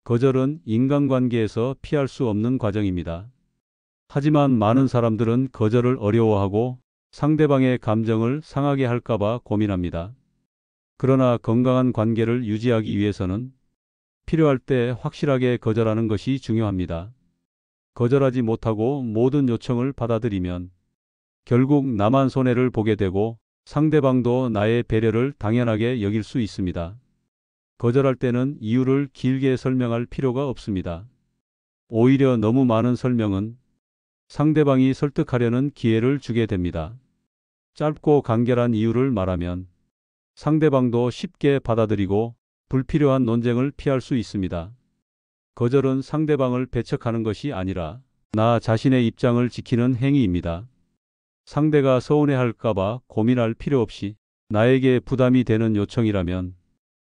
거절은 인간관계에서 피할 수 없는 과정입니다. 하지만 많은 사람들은 거절을 어려워하고 상대방의 감정을 상하게 할까봐 고민합니다. 그러나 건강한 관계를 유지하기 위해서는 필요할 때 확실하게 거절하는 것이 중요합니다. 거절하지 못하고 모든 요청을 받아들이면 결국 나만 손해를 보게 되고 상대방도 나의 배려를 당연하게 여길 수 있습니다. 거절할 때는 이유를 길게 설명할 필요가 없습니다. 오히려 너무 많은 설명은 상대방이 설득하려는 기회를 주게 됩니다. 짧고 간결한 이유를 말하면 상대방도 쉽게 받아들이고 불필요한 논쟁을 피할 수 있습니다. 거절은 상대방을 배척하는 것이 아니라 나 자신의 입장을 지키는 행위입니다. 상대가 서운해할까봐 고민할 필요 없이 나에게 부담이 되는 요청이라면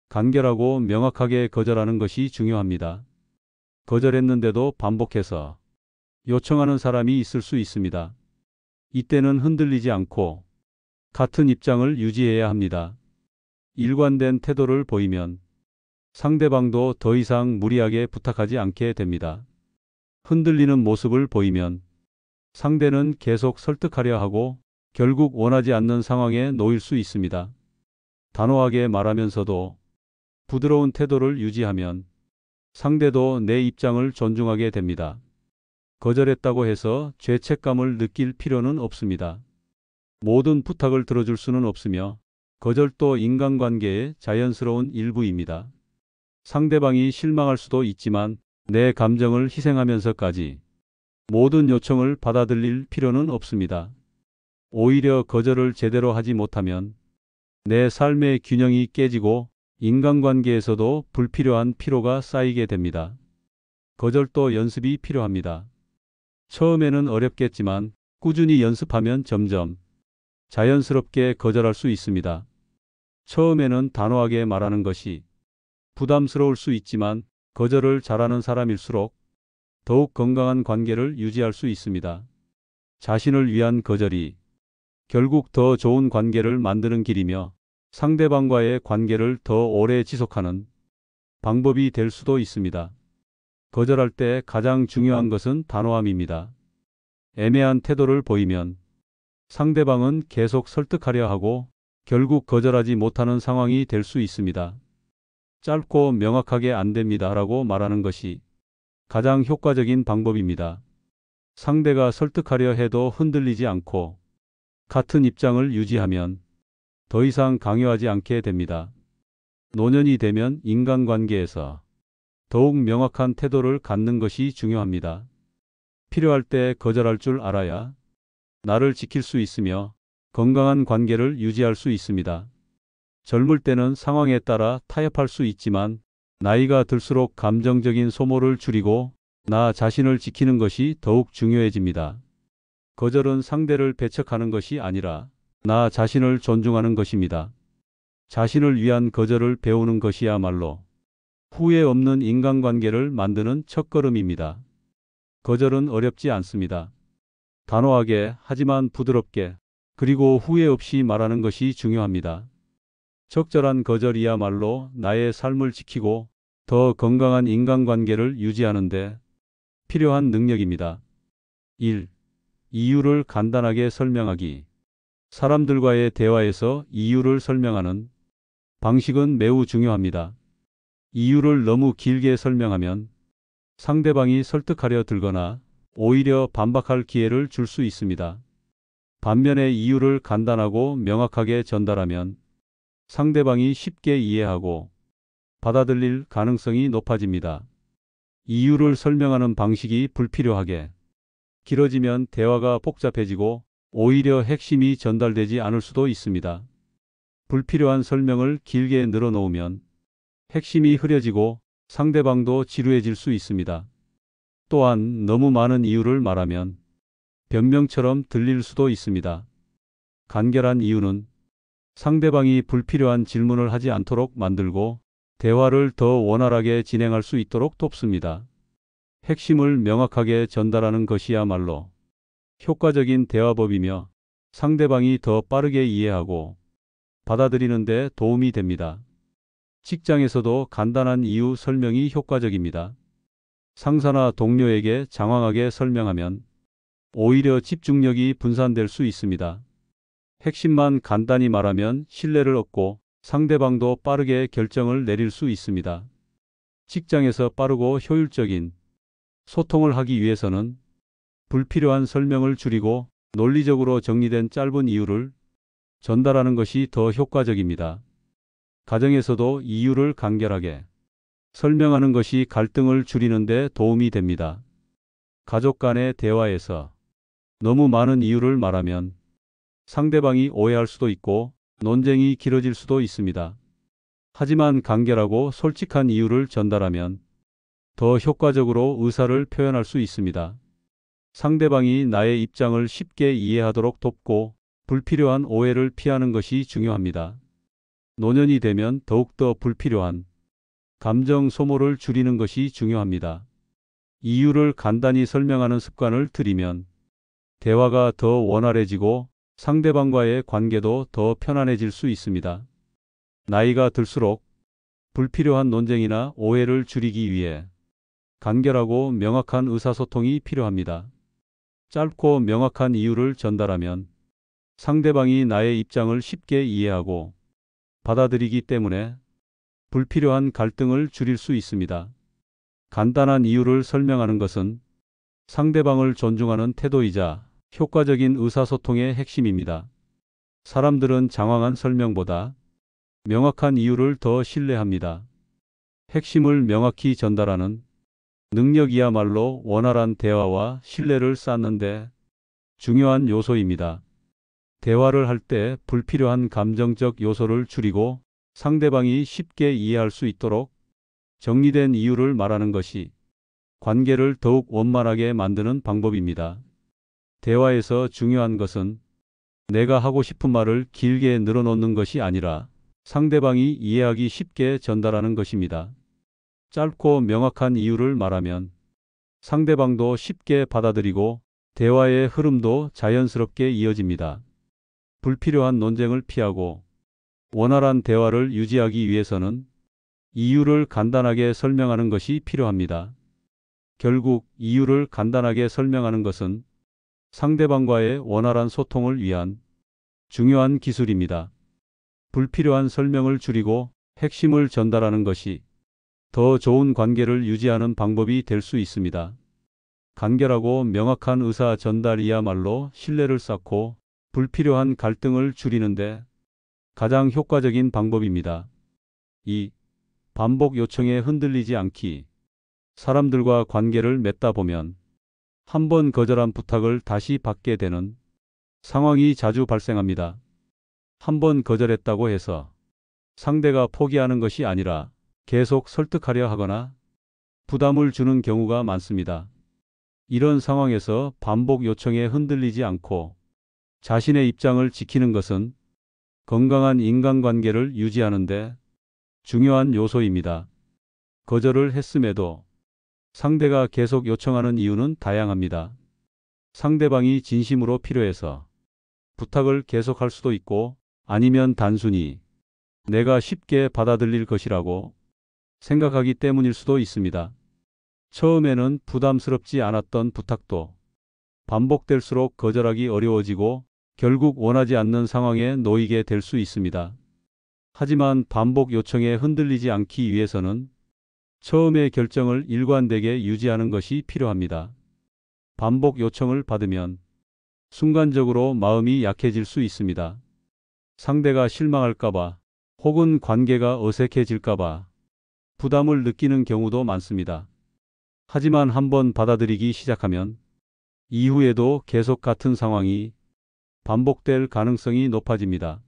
간결하고 명확하게 거절하는 것이 중요합니다. 거절했는데도 반복해서 요청하는 사람이 있을 수 있습니다. 이때는 흔들리지 않고 같은 입장을 유지해야 합니다. 일관된 태도를 보이면 상대방도 더 이상 무리하게 부탁하지 않게 됩니다. 흔들리는 모습을 보이면 상대는 계속 설득하려 하고 결국 원하지 않는 상황에 놓일 수 있습니다. 단호하게 말하면서도 부드러운 태도를 유지하면 상대도 내 입장을 존중하게 됩니다. 거절했다고 해서 죄책감을 느낄 필요는 없습니다. 모든 부탁을 들어줄 수는 없으며 거절도 인간관계의 자연스러운 일부입니다. 상대방이 실망할 수도 있지만 내 감정을 희생하면서까지 모든 요청을 받아들일 필요는 없습니다. 오히려 거절을 제대로 하지 못하면 내 삶의 균형이 깨지고 인간관계에서도 불필요한 피로가 쌓이게 됩니다. 거절도 연습이 필요합니다. 처음에는 어렵겠지만 꾸준히 연습하면 점점 자연스럽게 거절할 수 있습니다. 처음에는 단호하게 말하는 것이 부담스러울 수 있지만 거절을 잘하는 사람일수록 더욱 건강한 관계를 유지할 수 있습니다. 자신을 위한 거절이 결국 더 좋은 관계를 만드는 길이며 상대방과의 관계를 더 오래 지속하는 방법이 될 수도 있습니다. 거절할 때 가장 중요한 것은 단호함입니다. 애매한 태도를 보이면 상대방은 계속 설득하려 하고 결국 거절하지 못하는 상황이 될 수 있습니다. 짧고 명확하게 안 됩니다라고 말하는 것이 가장 효과적인 방법입니다. 상대가 설득하려 해도 흔들리지 않고 같은 입장을 유지하면 더 이상 강요하지 않게 됩니다. 노년이 되면 인간관계에서 더욱 명확한 태도를 갖는 것이 중요합니다. 필요할 때 거절할 줄 알아야 나를 지킬 수 있으며 건강한 관계를 유지할 수 있습니다. 젊을 때는 상황에 따라 타협할 수 있지만 나이가 들수록 감정적인 소모를 줄이고 나 자신을 지키는 것이 더욱 중요해집니다. 거절은 상대를 배척하는 것이 아니라 나 자신을 존중하는 것입니다. 자신을 위한 거절을 배우는 것이야말로 후회 없는 인간관계를 만드는 첫걸음입니다. 거절은 어렵지 않습니다. 단호하게 하지만 부드럽게 그리고 후회 없이 말하는 것이 중요합니다. 적절한 거절이야말로 나의 삶을 지키고 더 건강한 인간관계를 유지하는 데 필요한 능력입니다. 1. 이유를 간단하게 설명하기. 사람들과의 대화에서 이유를 설명하는 방식은 매우 중요합니다. 이유를 너무 길게 설명하면 상대방이 설득하려 들거나 오히려 반박할 기회를 줄 수 있습니다. 반면에 이유를 간단하고 명확하게 전달하면 상대방이 쉽게 이해하고 받아들일 가능성이 높아집니다. 이유를 설명하는 방식이 불필요하게 길어지면 대화가 복잡해지고 오히려 핵심이 전달되지 않을 수도 있습니다. 불필요한 설명을 길게 늘어놓으면 핵심이 흐려지고 상대방도 지루해질 수 있습니다. 또한 너무 많은 이유를 말하면 변명처럼 들릴 수도 있습니다. 간결한 이유는 상대방이 불필요한 질문을 하지 않도록 만들고 대화를 더 원활하게 진행할 수 있도록 돕습니다. 핵심을 명확하게 전달하는 것이야말로 효과적인 대화법이며 상대방이 더 빠르게 이해하고 받아들이는 데 도움이 됩니다. 직장에서도 간단한 이유 설명이 효과적입니다. 상사나 동료에게 장황하게 설명하면 오히려 집중력이 분산될 수 있습니다. 핵심만 간단히 말하면 신뢰를 얻고 상대방도 빠르게 결정을 내릴 수 있습니다. 직장에서 빠르고 효율적인 소통을 하기 위해서는 불필요한 설명을 줄이고 논리적으로 정리된 짧은 이유를 전달하는 것이 더 효과적입니다. 가정에서도 이유를 간결하게 설명하는 것이 갈등을 줄이는 데 도움이 됩니다. 가족 간의 대화에서 너무 많은 이유를 말하면 상대방이 오해할 수도 있고 논쟁이 길어질 수도 있습니다. 하지만 간결하고 솔직한 이유를 전달하면 더 효과적으로 의사를 표현할 수 있습니다. 상대방이 나의 입장을 쉽게 이해하도록 돕고 불필요한 오해를 피하는 것이 중요합니다. 노년이 되면 더욱더 불필요한 감정 소모를 줄이는 것이 중요합니다. 이유를 간단히 설명하는 습관을 들이면 대화가 더 원활해지고 상대방과의 관계도 더 편안해질 수 있습니다. 나이가 들수록 불필요한 논쟁이나 오해를 줄이기 위해 간결하고 명확한 의사소통이 필요합니다. 짧고 명확한 이유를 전달하면 상대방이 나의 입장을 쉽게 이해하고 받아들이기 때문에 불필요한 갈등을 줄일 수 있습니다. 간단한 이유를 설명하는 것은 상대방을 존중하는 태도이자 효과적인 의사소통의 핵심입니다. 사람들은 장황한 설명보다 명확한 이유를 더 신뢰합니다. 핵심을 명확히 전달하는 능력이야말로 원활한 대화와 신뢰를 쌓는데 중요한 요소입니다. 대화를 할 때 불필요한 감정적 요소를 줄이고 상대방이 쉽게 이해할 수 있도록 정리된 이유를 말하는 것이 관계를 더욱 원만하게 만드는 방법입니다. 대화에서 중요한 것은 내가 하고 싶은 말을 길게 늘어놓는 것이 아니라 상대방이 이해하기 쉽게 전달하는 것입니다. 짧고 명확한 이유를 말하면 상대방도 쉽게 받아들이고 대화의 흐름도 자연스럽게 이어집니다. 불필요한 논쟁을 피하고 원활한 대화를 유지하기 위해서는 이유를 간단하게 설명하는 것이 필요합니다. 결국 이유를 간단하게 설명하는 것은 상대방과의 원활한 소통을 위한 중요한 기술입니다. 불필요한 설명을 줄이고 핵심을 전달하는 것이 더 좋은 관계를 유지하는 방법이 될 수 있습니다. 간결하고 명확한 의사 전달이야말로 신뢰를 쌓고 불필요한 갈등을 줄이는데 가장 효과적인 방법입니다. 2. 반복 요청에 흔들리지 않기. 사람들과 관계를 맺다 보면 한 번 거절한 부탁을 다시 받게 되는 상황이 자주 발생합니다. 한 번 거절했다고 해서 상대가 포기하는 것이 아니라 계속 설득하려 하거나 부담을 주는 경우가 많습니다. 이런 상황에서 반복 요청에 흔들리지 않고 자신의 입장을 지키는 것은 건강한 인간관계를 유지하는데 중요한 요소입니다. 거절을 했음에도 상대가 계속 요청하는 이유는 다양합니다. 상대방이 진심으로 필요해서 부탁을 계속할 수도 있고 아니면 단순히 내가 쉽게 받아들일 것이라고 생각하기 때문일 수도 있습니다. 처음에는 부담스럽지 않았던 부탁도 반복될수록 거절하기 어려워지고 결국 원하지 않는 상황에 놓이게 될 수 있습니다. 하지만 반복 요청에 흔들리지 않기 위해서는 처음의 결정을 일관되게 유지하는 것이 필요합니다. 반복 요청을 받으면 순간적으로 마음이 약해질 수 있습니다. 상대가 실망할까봐 혹은 관계가 어색해질까봐 부담을 느끼는 경우도 많습니다. 하지만 한번 받아들이기 시작하면 이후에도 계속 같은 상황이 반복될 가능성이 높아집니다.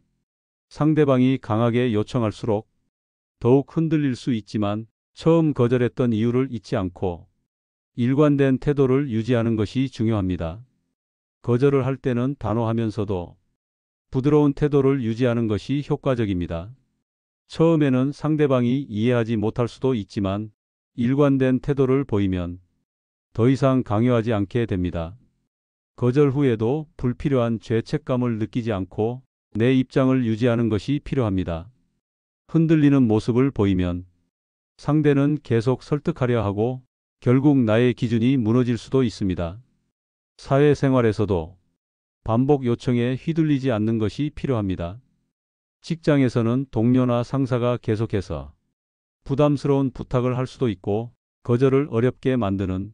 상대방이 강하게 요청할수록 더욱 흔들릴 수 있지만 처음 거절했던 이유를 잊지 않고 일관된 태도를 유지하는 것이 중요합니다. 거절을 할 때는 단호하면서도 부드러운 태도를 유지하는 것이 효과적입니다. 처음에는 상대방이 이해하지 못할 수도 있지만 일관된 태도를 보이면 더 이상 강요하지 않게 됩니다. 거절 후에도 불필요한 죄책감을 느끼지 않고 내 입장을 유지하는 것이 필요합니다. 흔들리는 모습을 보이면 상대는 계속 설득하려 하고 결국 나의 기준이 무너질 수도 있습니다. 사회생활에서도 반복 요청에 휘둘리지 않는 것이 필요합니다. 직장에서는 동료나 상사가 계속해서 부담스러운 부탁을 할 수도 있고 거절을 어렵게 만드는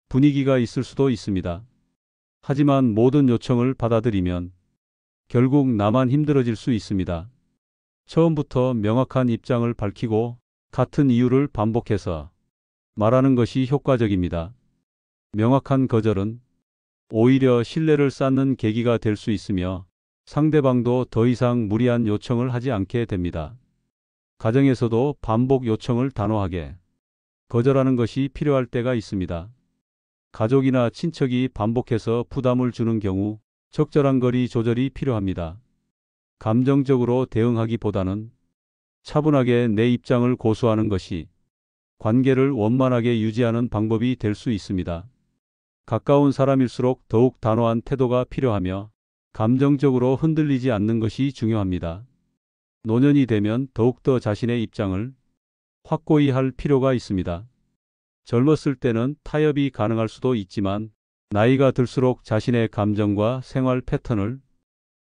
분위기가 있을 수도 있습니다. 하지만 모든 요청을 받아들이면 결국 나만 힘들어질 수 있습니다. 처음부터 명확한 입장을 밝히고 같은 이유를 반복해서 말하는 것이 효과적입니다. 명확한 거절은 오히려 신뢰를 쌓는 계기가 될 수 있으며 상대방도 더 이상 무리한 요청을 하지 않게 됩니다. 가정에서도 반복 요청을 단호하게 거절하는 것이 필요할 때가 있습니다. 가족이나 친척이 반복해서 부담을 주는 경우 적절한 거리 조절이 필요합니다. 감정적으로 대응하기보다는 차분하게 내 입장을 고수하는 것이 관계를 원만하게 유지하는 방법이 될 수 있습니다. 가까운 사람일수록 더욱 단호한 태도가 필요하며 감정적으로 흔들리지 않는 것이 중요합니다. 노년이 되면 더욱더 자신의 입장을 확고히 할 필요가 있습니다. 젊었을 때는 타협이 가능할 수도 있지만 나이가 들수록 자신의 감정과 생활 패턴을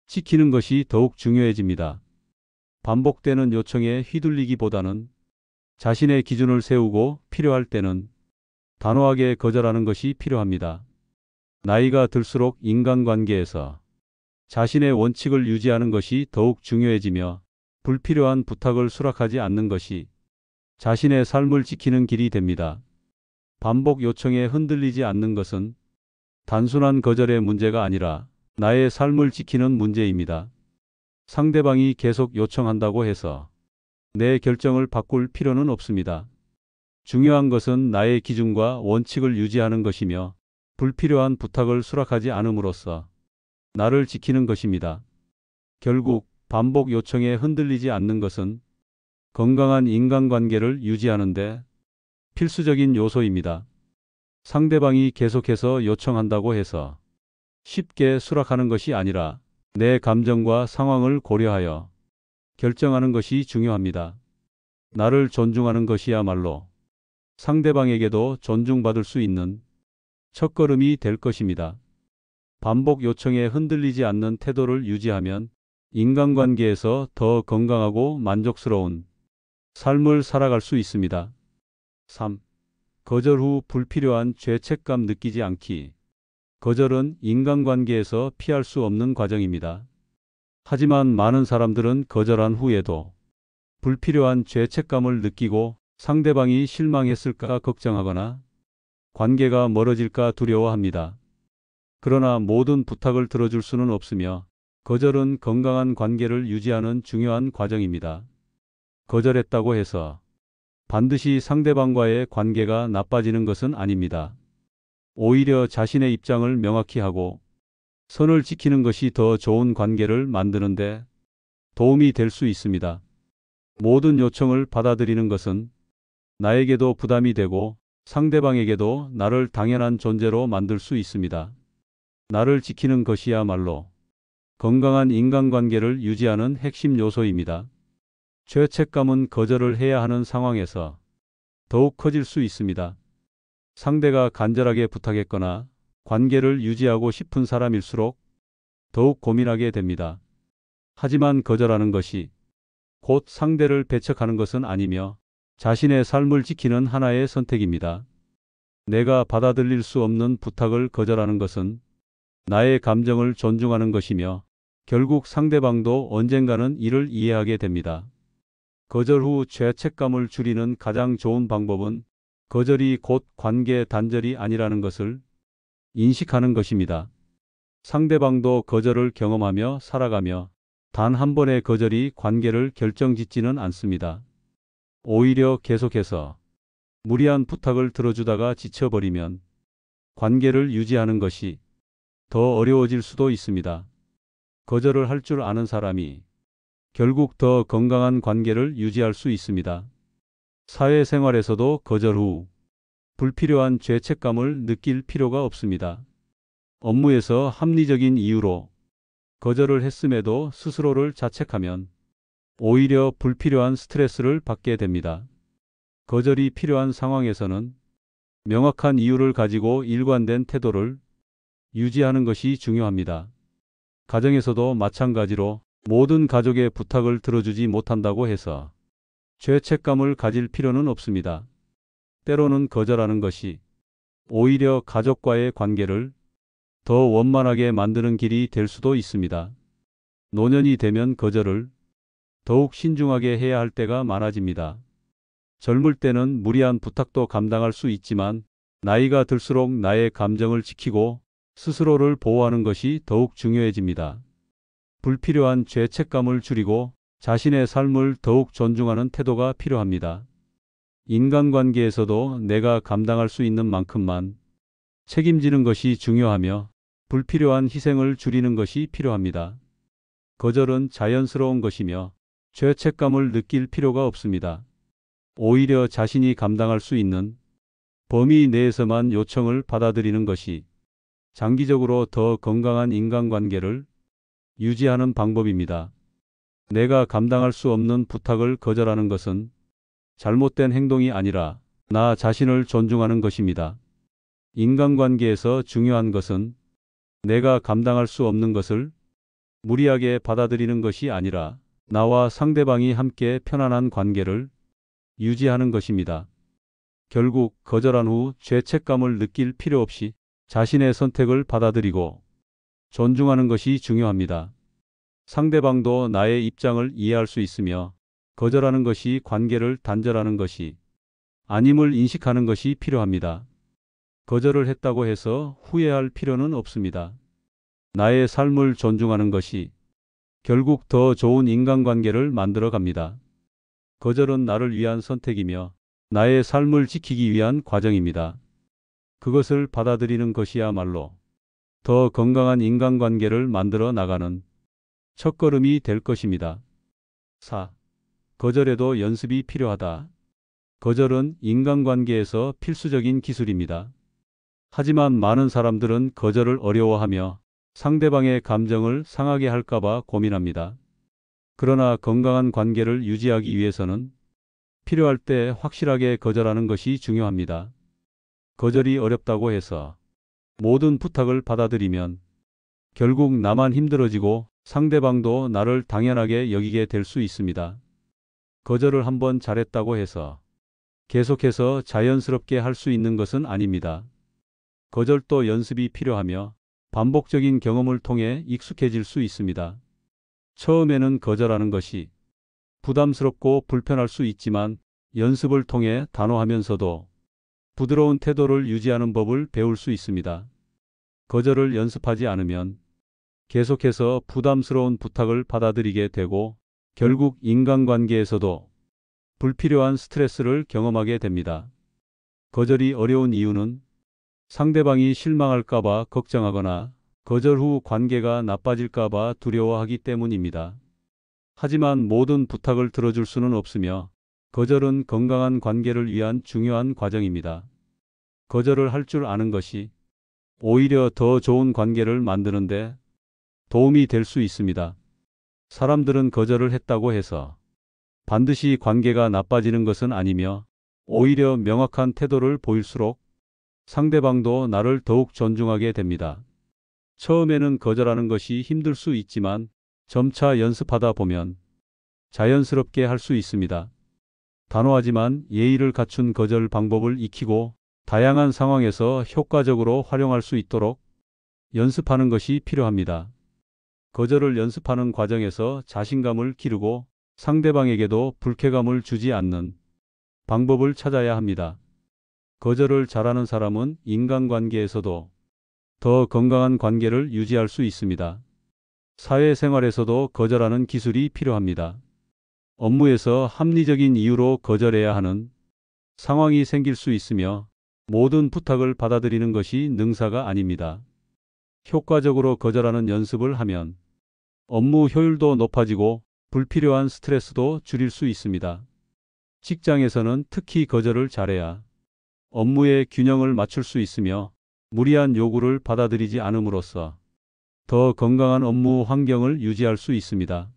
지키는 것이 더욱 중요해집니다. 반복되는 요청에 휘둘리기보다는 자신의 기준을 세우고 필요할 때는 단호하게 거절하는 것이 필요합니다. 나이가 들수록 인간관계에서 자신의 원칙을 유지하는 것이 더욱 중요해지며 불필요한 부탁을 수락하지 않는 것이 자신의 삶을 지키는 길이 됩니다. 반복 요청에 흔들리지 않는 것은 단순한 거절의 문제가 아니라 나의 삶을 지키는 문제입니다. 상대방이 계속 요청한다고 해서 내 결정을 바꿀 필요는 없습니다. 중요한 것은 나의 기준과 원칙을 유지하는 것이며 불필요한 부탁을 수락하지 않음으로써 나를 지키는 것입니다. 결국 반복 요청에 흔들리지 않는 것은 건강한 인간관계를 유지하는 데 필수적인 요소입니다. 상대방이 계속해서 요청한다고 해서 쉽게 수락하는 것이 아니라 내 감정과 상황을 고려하여 결정하는 것이 중요합니다. 나를 존중하는 것이야말로 상대방에게도 존중받을 수 있는 첫걸음이 될 것입니다. 반복 요청에 흔들리지 않는 태도를 유지하면 인간관계에서 더 건강하고 만족스러운 삶을 살아갈 수 있습니다. 3. 거절 후 불필요한 죄책감 느끼지 않기. 거절은 인간관계에서 피할 수 없는 과정입니다. 하지만 많은 사람들은 거절한 후에도 불필요한 죄책감을 느끼고 상대방이 실망했을까 걱정하거나 관계가 멀어질까 두려워합니다. 그러나 모든 부탁을 들어줄 수는 없으며 거절은 건강한 관계를 유지하는 중요한 과정입니다. 거절했다고 해서 반드시 상대방과의 관계가 나빠지는 것은 아닙니다. 오히려 자신의 입장을 명확히 하고 선을 지키는 것이 더 좋은 관계를 만드는데 도움이 될 수 있습니다. 모든 요청을 받아들이는 것은 나에게도 부담이 되고 상대방에게도 나를 당연한 존재로 만들 수 있습니다. 나를 지키는 것이야말로 건강한 인간관계를 유지하는 핵심 요소입니다. 죄책감은 거절을 해야 하는 상황에서 더욱 커질 수 있습니다. 상대가 간절하게 부탁했거나 관계를 유지하고 싶은 사람일수록 더욱 고민하게 됩니다. 하지만 거절하는 것이 곧 상대를 배척하는 것은 아니며 자신의 삶을 지키는 하나의 선택입니다. 내가 받아들일 수 없는 부탁을 거절하는 것은 나의 감정을 존중하는 것이며 결국 상대방도 언젠가는 이를 이해하게 됩니다. 거절 후 죄책감을 줄이는 가장 좋은 방법은 거절이 곧 관계 단절이 아니라는 것을 인식하는 것입니다. 상대방도 거절을 경험하며 살아가며 단 한 번의 거절이 관계를 결정짓지는 않습니다. 오히려 계속해서 무리한 부탁을 들어주다가 지쳐버리면 관계를 유지하는 것이 더 어려워질 수도 있습니다. 거절을 할 줄 아는 사람이 결국 더 건강한 관계를 유지할 수 있습니다. 사회생활에서도 거절 후 불필요한 죄책감을 느낄 필요가 없습니다. 업무에서 합리적인 이유로 거절을 했음에도 스스로를 자책하면 오히려 불필요한 스트레스를 받게 됩니다. 거절이 필요한 상황에서는 명확한 이유를 가지고 일관된 태도를 유지하는 것이 중요합니다. 가정에서도 마찬가지로 모든 가족의 부탁을 들어주지 못한다고 해서 죄책감을 가질 필요는 없습니다. 때로는 거절하는 것이 오히려 가족과의 관계를 더 원만하게 만드는 길이 될 수도 있습니다. 노년이 되면 거절을 더욱 신중하게 해야 할 때가 많아집니다. 젊을 때는 무리한 부탁도 감당할 수 있지만 나이가 들수록 나의 감정을 지키고 스스로를 보호하는 것이 더욱 중요해집니다. 불필요한 죄책감을 줄이고 자신의 삶을 더욱 존중하는 태도가 필요합니다. 인간관계에서도 내가 감당할 수 있는 만큼만 책임지는 것이 중요하며 불필요한 희생을 줄이는 것이 필요합니다. 거절은 자연스러운 것이며 죄책감을 느낄 필요가 없습니다. 오히려 자신이 감당할 수 있는 범위 내에서만 요청을 받아들이는 것이 장기적으로 더 건강한 인간관계를 유지하는 방법입니다. 내가 감당할 수 없는 부탁을 거절하는 것은 잘못된 행동이 아니라 나 자신을 존중하는 것입니다. 인간관계에서 중요한 것은 내가 감당할 수 없는 것을 무리하게 받아들이는 것이 아니라 나와 상대방이 함께 편안한 관계를 유지하는 것입니다. 결국 거절한 후 죄책감을 느낄 필요 없이 자신의 선택을 받아들이고 존중하는 것이 중요합니다. 상대방도 나의 입장을 이해할 수 있으며 거절하는 것이 관계를 단절하는 것이 아님을 인식하는 것이 필요합니다. 거절을 했다고 해서 후회할 필요는 없습니다. 나의 삶을 존중하는 것이 결국 더 좋은 인간관계를 만들어 갑니다. 거절은 나를 위한 선택이며 나의 삶을 지키기 위한 과정입니다. 그것을 받아들이는 것이야말로 더 건강한 인간관계를 만들어 나가는 첫걸음이 될 것입니다. 4. 거절에도 연습이 필요하다. 거절은 인간관계에서 필수적인 기술입니다. 하지만 많은 사람들은 거절을 어려워하며 상대방의 감정을 상하게 할까봐 고민합니다. 그러나 건강한 관계를 유지하기 위해서는 필요할 때 확실하게 거절하는 것이 중요합니다. 거절이 어렵다고 해서 모든 부탁을 받아들이면 결국 나만 힘들어지고 상대방도 나를 당연하게 여기게 될 수 있습니다. 거절을 한번 잘했다고 해서 계속해서 자연스럽게 할 수 있는 것은 아닙니다. 거절도 연습이 필요하며 반복적인 경험을 통해 익숙해질 수 있습니다. 처음에는 거절하는 것이 부담스럽고 불편할 수 있지만 연습을 통해 단호하면서도 부드러운 태도를 유지하는 법을 배울 수 있습니다. 거절을 연습하지 않으면 계속해서 부담스러운 부탁을 받아들이게 되고 결국 인간관계에서도 불필요한 스트레스를 경험하게 됩니다. 거절이 어려운 이유는 상대방이 실망할까봐 걱정하거나 거절 후 관계가 나빠질까봐 두려워하기 때문입니다. 하지만 모든 부탁을 들어줄 수는 없으며 거절은 건강한 관계를 위한 중요한 과정입니다. 거절을 할 줄 아는 것이 오히려 더 좋은 관계를 만드는데 도움이 될 수 있습니다. 사람들은 거절을 했다고 해서 반드시 관계가 나빠지는 것은 아니며 오히려 명확한 태도를 보일수록 상대방도 나를 더욱 존중하게 됩니다. 처음에는 거절하는 것이 힘들 수 있지만 점차 연습하다 보면 자연스럽게 할 수 있습니다. 단호하지만 예의를 갖춘 거절 방법을 익히고 다양한 상황에서 효과적으로 활용할 수 있도록 연습하는 것이 필요합니다. 거절을 연습하는 과정에서 자신감을 기르고 상대방에게도 불쾌감을 주지 않는 방법을 찾아야 합니다. 거절을 잘하는 사람은 인간관계에서도 더 건강한 관계를 유지할 수 있습니다. 사회생활에서도 거절하는 기술이 필요합니다. 업무에서 합리적인 이유로 거절해야 하는 상황이 생길 수 있으며 모든 부탁을 받아들이는 것이 능사가 아닙니다. 효과적으로 거절하는 연습을 하면 업무 효율도 높아지고 불필요한 스트레스도 줄일 수 있습니다. 직장에서는 특히 거절을 잘해야 업무의 균형을 맞출 수 있으며 무리한 요구를 받아들이지 않음으로써 더 건강한 업무 환경을 유지할 수 있습니다.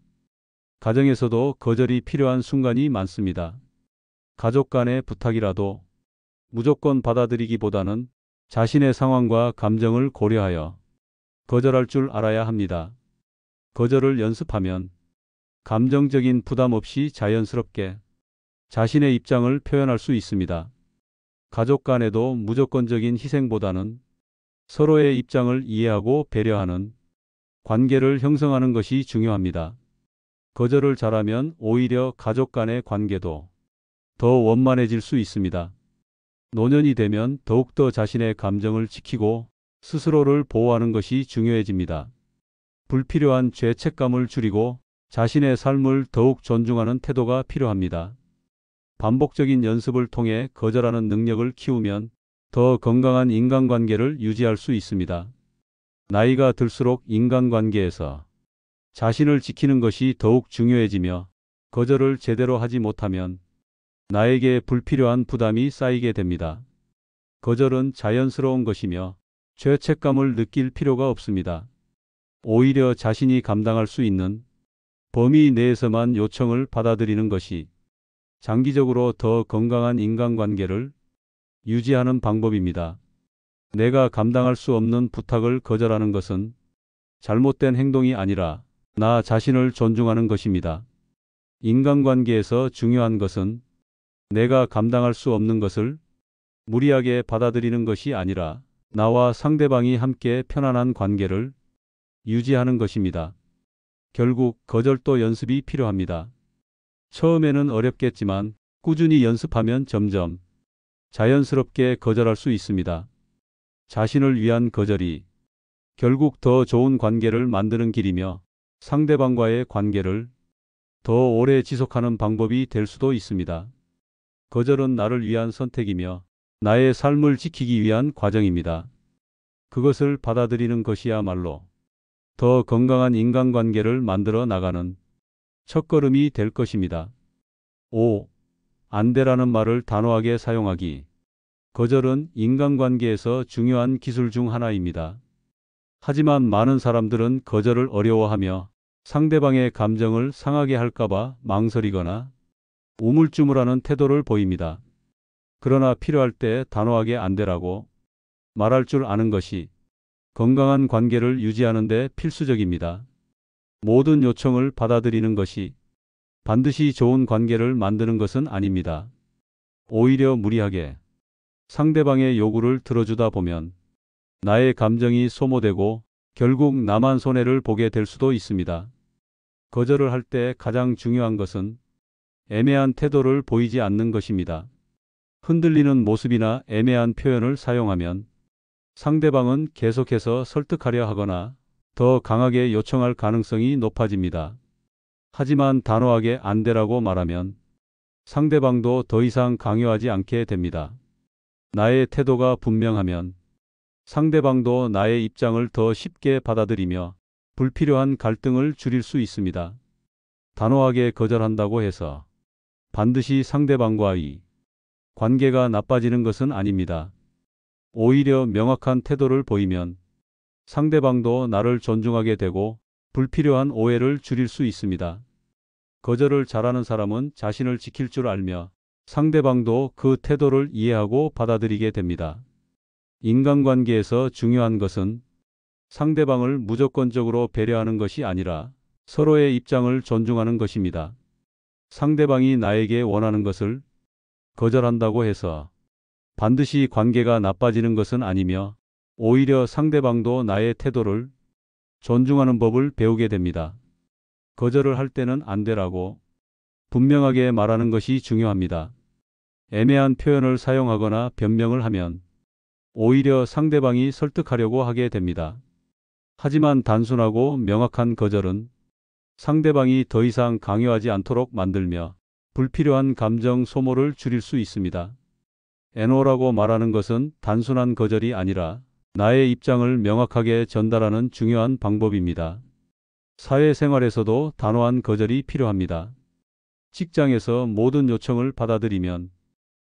가정에서도 거절이 필요한 순간이 많습니다. 가족 간의 부탁이라도 무조건 받아들이기보다는 자신의 상황과 감정을 고려하여 거절할 줄 알아야 합니다. 거절을 연습하면 감정적인 부담 없이 자연스럽게 자신의 입장을 표현할 수 있습니다. 가족 간에도 무조건적인 희생보다는 서로의 입장을 이해하고 배려하는 관계를 형성하는 것이 중요합니다. 거절을 잘하면 오히려 가족 간의 관계도 더 원만해질 수 있습니다. 노년이 되면 더욱더 자신의 감정을 지키고 스스로를 보호하는 것이 중요해집니다. 불필요한 죄책감을 줄이고 자신의 삶을 더욱 존중하는 태도가 필요합니다. 반복적인 연습을 통해 거절하는 능력을 키우면 더 건강한 인간관계를 유지할 수 있습니다. 나이가 들수록 인간관계에서 자신을 지키는 것이 더욱 중요해지며 거절을 제대로 하지 못하면 나에게 불필요한 부담이 쌓이게 됩니다. 거절은 자연스러운 것이며 죄책감을 느낄 필요가 없습니다. 오히려 자신이 감당할 수 있는 범위 내에서만 요청을 받아들이는 것이 장기적으로 더 건강한 인간관계를 유지하는 방법입니다. 내가 감당할 수 없는 부탁을 거절하는 것은 잘못된 행동이 아니라 나 자신을 존중하는 것입니다. 인간관계에서 중요한 것은 내가 감당할 수 없는 것을 무리하게 받아들이는 것이 아니라 나와 상대방이 함께 편안한 관계를 유지하는 것입니다. 결국 거절도 연습이 필요합니다. 처음에는 어렵겠지만 꾸준히 연습하면 점점 자연스럽게 거절할 수 있습니다. 자신을 위한 거절이 결국 더 좋은 관계를 만드는 길이며 상대방과의 관계를 더 오래 지속하는 방법이 될 수도 있습니다. 거절은 나를 위한 선택이며 나의 삶을 지키기 위한 과정입니다. 그것을 받아들이는 것이야말로 더 건강한 인간관계를 만들어 나가는 첫걸음이 될 것입니다. 5. 안 돼라는 말을 단호하게 사용하기. 거절은 인간관계에서 중요한 기술 중 하나입니다. 하지만 많은 사람들은 거절을 어려워하며 상대방의 감정을 상하게 할까봐 망설이거나 우물쭈물하는 태도를 보입니다. 그러나 필요할 때 단호하게 안 돼라고 말할 줄 아는 것이 건강한 관계를 유지하는 데 필수적입니다. 모든 요청을 받아들이는 것이 반드시 좋은 관계를 만드는 것은 아닙니다. 오히려 무리하게 상대방의 요구를 들어주다 보면 나의 감정이 소모되고 결국 나만 손해를 보게 될 수도 있습니다. 거절을 할 때 가장 중요한 것은 애매한 태도를 보이지 않는 것입니다. 흔들리는 모습이나 애매한 표현을 사용하면 상대방은 계속해서 설득하려 하거나 더 강하게 요청할 가능성이 높아집니다. 하지만 단호하게 안 돼라고 말하면 상대방도 더 이상 강요하지 않게 됩니다. 나의 태도가 분명하면 상대방도 나의 입장을 더 쉽게 받아들이며 불필요한 갈등을 줄일 수 있습니다. 단호하게 거절한다고 해서 반드시 상대방과의 관계가 나빠지는 것은 아닙니다. 오히려 명확한 태도를 보이면 상대방도 나를 존중하게 되고 불필요한 오해를 줄일 수 있습니다. 거절을 잘하는 사람은 자신을 지킬 줄 알며 상대방도 그 태도를 이해하고 받아들이게 됩니다. 인간관계에서 중요한 것은 상대방을 무조건적으로 배려하는 것이 아니라 서로의 입장을 존중하는 것입니다. 상대방이 나에게 원하는 것을 거절한다고 해서 반드시 관계가 나빠지는 것은 아니며 오히려 상대방도 나의 태도를 존중하는 법을 배우게 됩니다. 거절을 할 때는 안 돼라고 분명하게 말하는 것이 중요합니다. 애매한 표현을 사용하거나 변명을 하면 오히려 상대방이 설득하려고 하게 됩니다. 하지만 단순하고 명확한 거절은 상대방이 더 이상 강요하지 않도록 만들며 불필요한 감정 소모를 줄일 수 있습니다. NO라고 말하는 것은 단순한 거절이 아니라 나의 입장을 명확하게 전달하는 중요한 방법입니다. 사회생활에서도 단호한 거절이 필요합니다. 직장에서 모든 요청을 받아들이면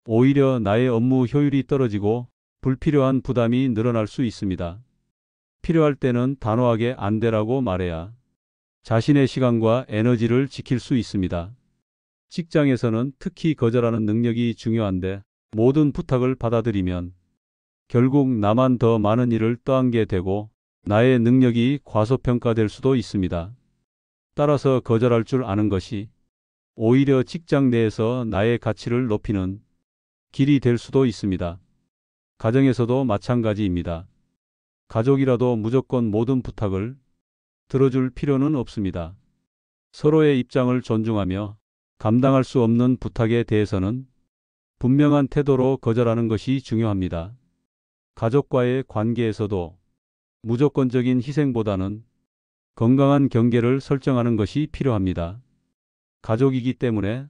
오히려 나의 업무 효율이 떨어지고 불필요한 부담이 늘어날 수 있습니다. 필요할 때는 단호하게 안 돼라고 말해야 자신의 시간과 에너지를 지킬 수 있습니다. 직장에서는 특히 거절하는 능력이 중요한데 모든 부탁을 받아들이면 결국 나만 더 많은 일을 떠안게 되고 나의 능력이 과소평가될 수도 있습니다. 따라서 거절할 줄 아는 것이 오히려 직장 내에서 나의 가치를 높이는 길이 될 수도 있습니다. 가정에서도 마찬가지입니다. 가족이라도 무조건 모든 부탁을 들어줄 필요는 없습니다. 서로의 입장을 존중하며 감당할 수 없는 부탁에 대해서는 분명한 태도로 거절하는 것이 중요합니다. 가족과의 관계에서도 무조건적인 희생보다는 건강한 경계를 설정하는 것이 필요합니다. 가족이기 때문에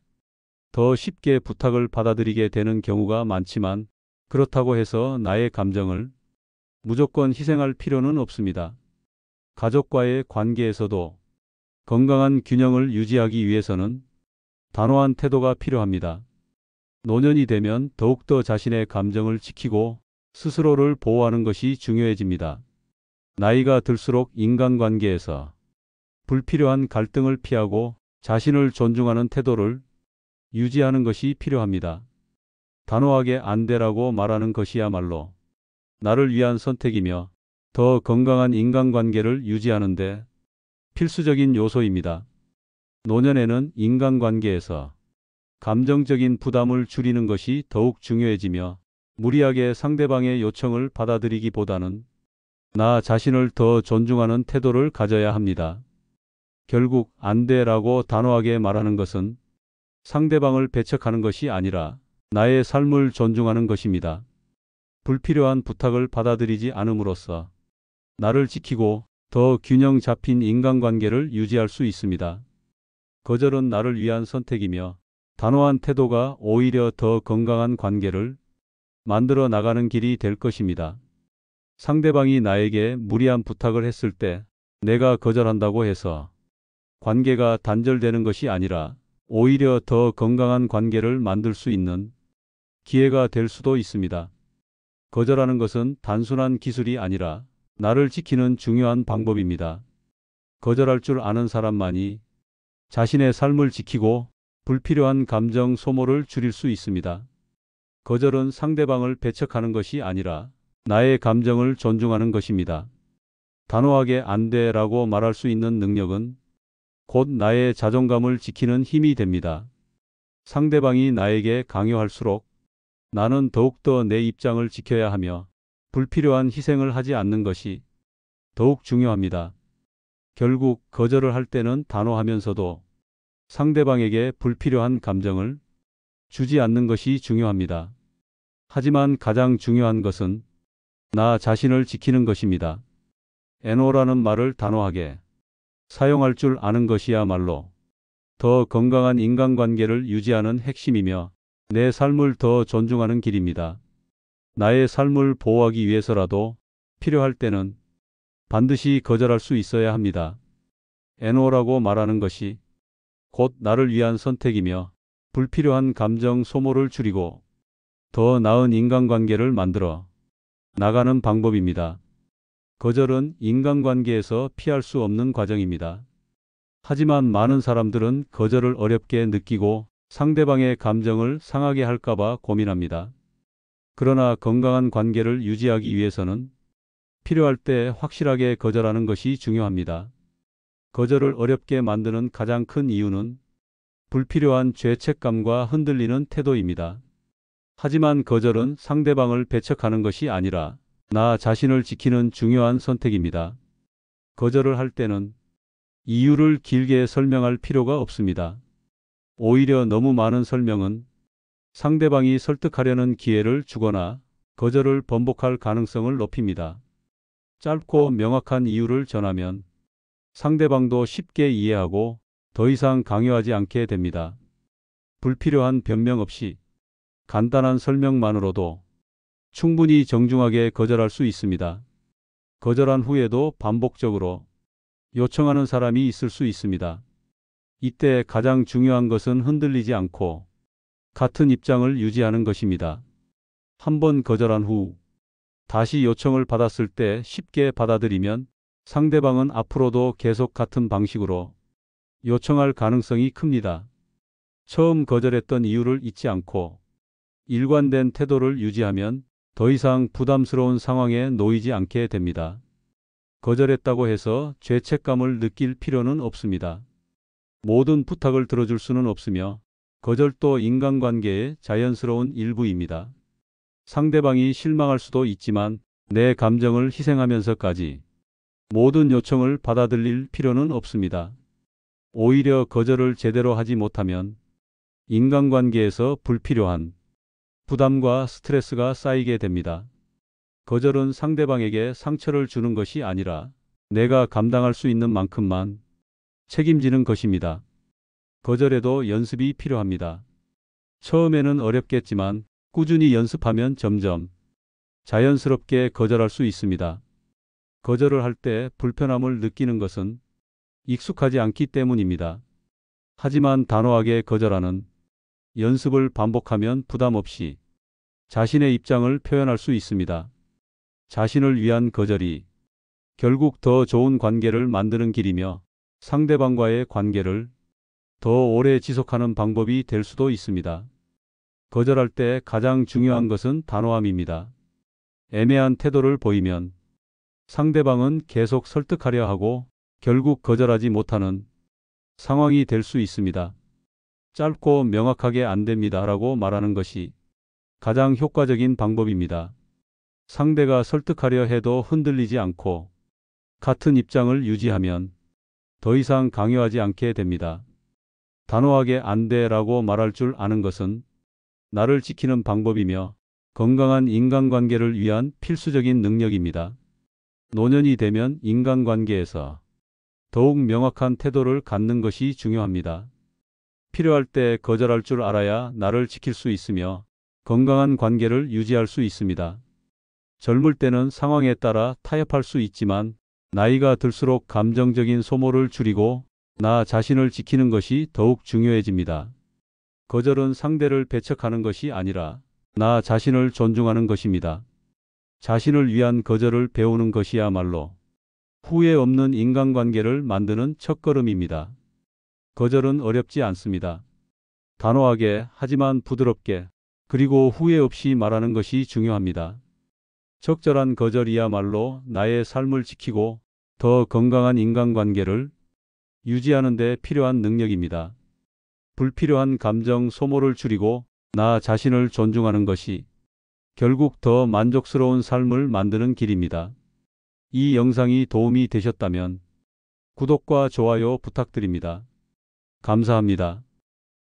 더 쉽게 부탁을 받아들이게 되는 경우가 많지만 그렇다고 해서 나의 감정을 무조건 희생할 필요는 없습니다. 가족과의 관계에서도 건강한 균형을 유지하기 위해서는 단호한 태도가 필요합니다. 노년이 되면 더욱더 자신의 감정을 지키고 스스로를 보호하는 것이 중요해집니다. 나이가 들수록 인간관계에서 불필요한 갈등을 피하고 자신을 존중하는 태도를 유지하는 것이 필요합니다. 단호하게 안 되라고 말하는 것이야말로 나를 위한 선택이며 더 건강한 인간관계를 유지하는 데 필수적인 요소입니다. 노년에는 인간관계에서 감정적인 부담을 줄이는 것이 더욱 중요해지며 무리하게 상대방의 요청을 받아들이기보다는 나 자신을 더 존중하는 태도를 가져야 합니다. 결국 안 돼라고 단호하게 말하는 것은 상대방을 배척하는 것이 아니라 나의 삶을 존중하는 것입니다. 불필요한 부탁을 받아들이지 않음으로써 나를 지키고 더 균형 잡힌 인간관계를 유지할 수 있습니다. 거절은 나를 위한 선택이며 단호한 태도가 오히려 더 건강한 관계를 만들어 나가는 길이 될 것입니다. 상대방이 나에게 무리한 부탁을 했을 때 내가 거절한다고 해서 관계가 단절되는 것이 아니라 오히려 더 건강한 관계를 만들 수 있는 기회가 될 수도 있습니다. 거절하는 것은 단순한 기술이 아니라 나를 지키는 중요한 방법입니다. 거절할 줄 아는 사람만이 자신의 삶을 지키고 불필요한 감정 소모를 줄일 수 있습니다. 거절은 상대방을 배척하는 것이 아니라 나의 감정을 존중하는 것입니다. 단호하게 안 돼라고 말할 수 있는 능력은 곧 나의 자존감을 지키는 힘이 됩니다. 상대방이 나에게 강요할수록 나는 더욱더 내 입장을 지켜야 하며 불필요한 희생을 하지 않는 것이 더욱 중요합니다. 결국 거절을 할 때는 단호하면서도 상대방에게 불필요한 감정을 주지 않는 것이 중요합니다. 하지만 가장 중요한 것은 나 자신을 지키는 것입니다. NO라는 말을 단호하게 사용할 줄 아는 것이야말로 더 건강한 인간관계를 유지하는 핵심이며 내 삶을 더 존중하는 길입니다. 나의 삶을 보호하기 위해서라도 필요할 때는 반드시 거절할 수 있어야 합니다. NO라고 말하는 것이 곧 나를 위한 선택이며 불필요한 감정 소모를 줄이고 더 나은 인간관계를 만들어 나가는 방법입니다. 거절은 인간관계에서 피할 수 없는 과정입니다. 하지만 많은 사람들은 거절을 어렵게 느끼고 상대방의 감정을 상하게 할까봐 고민합니다. 그러나 건강한 관계를 유지하기 위해서는 필요할 때 확실하게 거절하는 것이 중요합니다. 거절을 어렵게 만드는 가장 큰 이유는 불필요한 죄책감과 흔들리는 태도입니다. 하지만 거절은 상대방을 배척하는 것이 아니라 나 자신을 지키는 중요한 선택입니다. 거절을 할 때는 이유를 길게 설명할 필요가 없습니다. 오히려 너무 많은 설명은 상대방이 설득하려는 기회를 주거나 거절을 번복할 가능성을 높입니다. 짧고 명확한 이유를 전하면 상대방도 쉽게 이해하고 더 이상 강요하지 않게 됩니다. 불필요한 변명 없이 간단한 설명만으로도 충분히 정중하게 거절할 수 있습니다. 거절한 후에도 반복적으로 요청하는 사람이 있을 수 있습니다. 이때 가장 중요한 것은 흔들리지 않고 같은 입장을 유지하는 것입니다. 한 번 거절한 후 다시 요청을 받았을 때 쉽게 받아들이면 상대방은 앞으로도 계속 같은 방식으로 요청할 가능성이 큽니다. 처음 거절했던 이유를 잊지 않고 일관된 태도를 유지하면 더 이상 부담스러운 상황에 놓이지 않게 됩니다. 거절했다고 해서 죄책감을 느낄 필요는 없습니다. 모든 부탁을 들어줄 수는 없으며 거절도 인간관계의 자연스러운 일부입니다. 상대방이 실망할 수도 있지만 내 감정을 희생하면서까지 모든 요청을 받아들일 필요는 없습니다. 오히려 거절을 제대로 하지 못하면 인간관계에서 불필요한 부담과 스트레스가 쌓이게 됩니다. 거절은 상대방에게 상처를 주는 것이 아니라 내가 감당할 수 있는 만큼만 책임지는 것입니다. 거절에도 연습이 필요합니다. 처음에는 어렵겠지만 꾸준히 연습하면 점점 자연스럽게 거절할 수 있습니다. 거절을 할 때 불편함을 느끼는 것은 익숙하지 않기 때문입니다. 하지만 단호하게 거절하는 연습을 반복하면 부담 없이 자신의 입장을 표현할 수 있습니다. 자신을 위한 거절이 결국 더 좋은 관계를 만드는 길이며 상대방과의 관계를 더 오래 지속하는 방법이 될 수도 있습니다. 거절할 때 가장 중요한 것은 단호함입니다. 애매한 태도를 보이면 상대방은 계속 설득하려 하고 결국 거절하지 못하는 상황이 될 수 있습니다. 짧고 명확하게 안 됩니다라고 말하는 것이 가장 효과적인 방법입니다. 상대가 설득하려 해도 흔들리지 않고 같은 입장을 유지하면 더 이상 강요하지 않게 됩니다. 단호하게 안 돼라고 말할 줄 아는 것은 나를 지키는 방법이며 건강한 인간관계를 위한 필수적인 능력입니다. 노년이 되면 인간관계에서 더욱 명확한 태도를 갖는 것이 중요합니다. 필요할 때 거절할 줄 알아야 나를 지킬 수 있으며 건강한 관계를 유지할 수 있습니다. 젊을 때는 상황에 따라 타협할 수 있지만 나이가 들수록 감정적인 소모를 줄이고 나 자신을 지키는 것이 더욱 중요해집니다. 거절은 상대를 배척하는 것이 아니라 나 자신을 존중하는 것입니다. 자신을 위한 거절을 배우는 것이야말로 후회 없는 인간관계를 만드는 첫걸음입니다. 거절은 어렵지 않습니다. 단호하게 하지만 부드럽게 그리고 후회 없이 말하는 것이 중요합니다. 적절한 거절이야말로 나의 삶을 지키고 더 건강한 인간관계를 유지하는 데 필요한 능력입니다. 불필요한 감정 소모를 줄이고 나 자신을 존중하는 것이 결국 더 만족스러운 삶을 만드는 길입니다. 이 영상이 도움이 되셨다면 구독과 좋아요 부탁드립니다. 감사합니다.